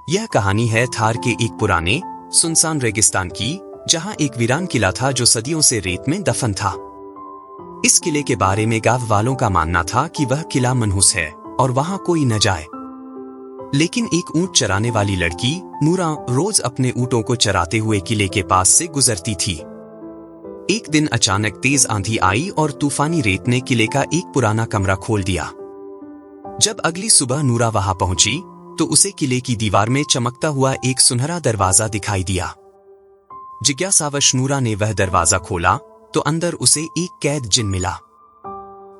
यह कहानी है थार के एक पुराने सुनसान रेगिस्तान की, जहां एक वीरान किला था जो सदियों से रेत में दफन था। इस किले के बारे में गांव वालों का मानना था कि वह किला मनहूस है और वहां कोई न जाए। लेकिन एक ऊंट चराने वाली लड़की नूरा रोज अपने ऊंटों को चराते हुए किले के पास से गुजरती थी। एक दिन अचानक तेज आंधी आई और तूफानी रेत ने किले का एक पुराना कमरा खोल दिया। जब अगली सुबह नूरा वहां पहुंची तो उसे किले की दीवार में चमकता हुआ एक सुनहरा दरवाजा दिखाई दिया। जिज्ञासावश नूरा ने वह दरवाजा खोला तो अंदर उसे एक कैद जिन मिला।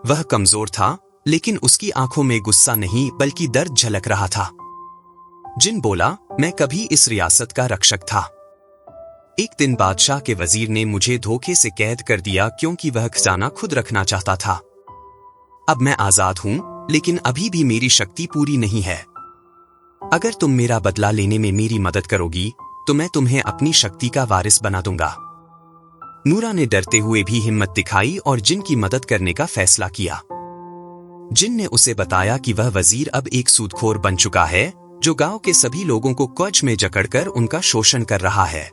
वह कमजोर था, लेकिन उसकी आंखों में गुस्सा नहीं बल्कि दर्द झलक रहा था। जिन बोला, मैं कभी इस रियासत का रक्षक था। एक दिन बादशाह के वजीर ने मुझे धोखे से कैद कर दिया क्योंकि वह खजाना खुद रखना चाहता था। अब मैं आजाद हूं, लेकिन अभी भी मेरी शक्ति पूरी नहीं है। अगर तुम मेरा बदला लेने में मेरी मदद करोगी तो मैं तुम्हें अपनी शक्ति का वारिस बना दूंगा। नूरा ने डरते हुए भी हिम्मत दिखाई और जिन की मदद करने का फैसला किया। जिन ने उसे बताया कि वह वजीर अब एक सूदखोर बन चुका है जो गांव के सभी लोगों को कौच में जकड़कर उनका शोषण कर रहा है।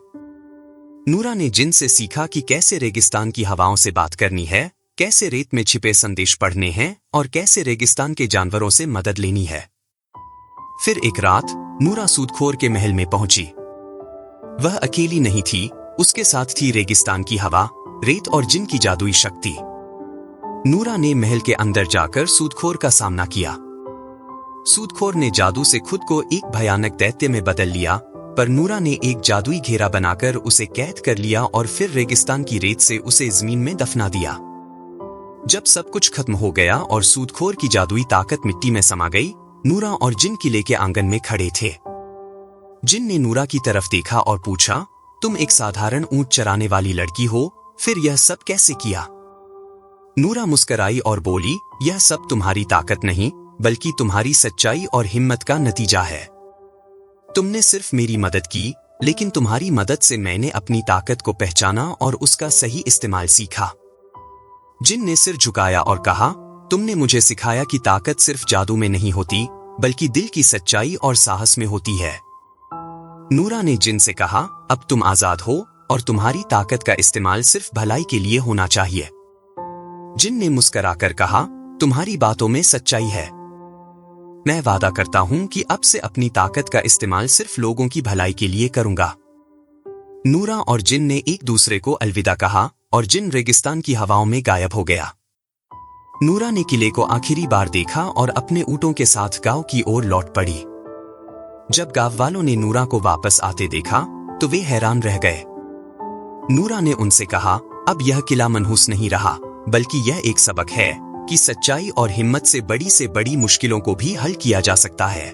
नूरा ने जिन से सीखा कि कैसे रेगिस्तान की हवाओं से बात करनी है, कैसे रेत में छिपे संदेश पढ़ने हैं और कैसे रेगिस्तान के जानवरों से मदद लेनी है। फिर एक रात नूरा सूदखोर के महल में पहुंची। वह अकेली नहीं थी, उसके साथ थी रेगिस्तान की हवा, रेत और जिन की जादुई शक्ति। नूरा ने महल के अंदर जाकर सूदखोर का सामना किया। सूदखोर ने जादू से खुद को एक भयानक दैत्य में बदल लिया, पर नूरा ने एक जादुई घेरा बनाकर उसे कैद कर लिया और फिर रेगिस्तान की रेत से उसे जमीन में दफना दिया। जब सब कुछ खत्म हो गया और सूदखोर की जादुई ताकत मिट्टी में समा गई, नूरा और जिन किले के आंगन में खड़े थे। जिन ने नूरा की तरफ देखा और पूछा, तुम एक साधारण ऊंट चराने वाली लड़की हो, फिर यह सब कैसे किया? नूरा मुस्कुराई और बोली, यह सब तुम्हारी ताकत नहीं बल्कि तुम्हारी सच्चाई और हिम्मत का नतीजा है। तुमने सिर्फ मेरी मदद की, लेकिन तुम्हारी मदद से मैंने अपनी ताकत को पहचाना और उसका सही इस्तेमाल सीखा। जिन ने सिर झुकाया और कहा, तुमने मुझे सिखाया कि ताकत सिर्फ जादू में नहीं होती बल्कि दिल की सच्चाई और साहस में होती है। नूरा ने जिन से कहा, अब तुम आजाद हो और तुम्हारी ताकत का इस्तेमाल सिर्फ भलाई के लिए होना चाहिए। जिन ने मुस्कुराकर कहा, तुम्हारी बातों में सच्चाई है। मैं वादा करता हूं कि अब से अपनी ताकत का इस्तेमाल सिर्फ लोगों की भलाई के लिए करूंगा। नूरा और जिन ने एक दूसरे को अलविदा कहा और जिन रेगिस्तान की हवाओं में गायब हो गया। नूरा ने किले को आखिरी बार देखा और अपने ऊंटों के साथ गांव की ओर लौट पड़ी। जब गांव वालों ने नूरा को वापस आते देखा तो वे हैरान रह गए। नूरा ने उनसे कहा, अब यह किला मनहूस नहीं रहा, बल्कि यह एक सबक है कि सच्चाई और हिम्मत से बड़ी मुश्किलों को भी हल किया जा सकता है।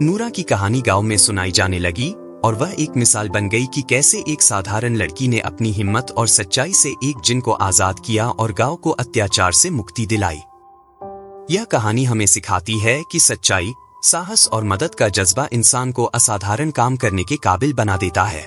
नूरा की कहानी गांव में सुनाई जाने लगी और वह एक मिसाल बन गई कि कैसे एक साधारण लड़की ने अपनी हिम्मत और सच्चाई से एक जिन को आजाद किया और गांव को अत्याचार से मुक्ति दिलाई। यह कहानी हमें सिखाती है कि सच्चाई, साहस और मदद का जज्बा इंसान को असाधारण काम करने के काबिल बना देता है।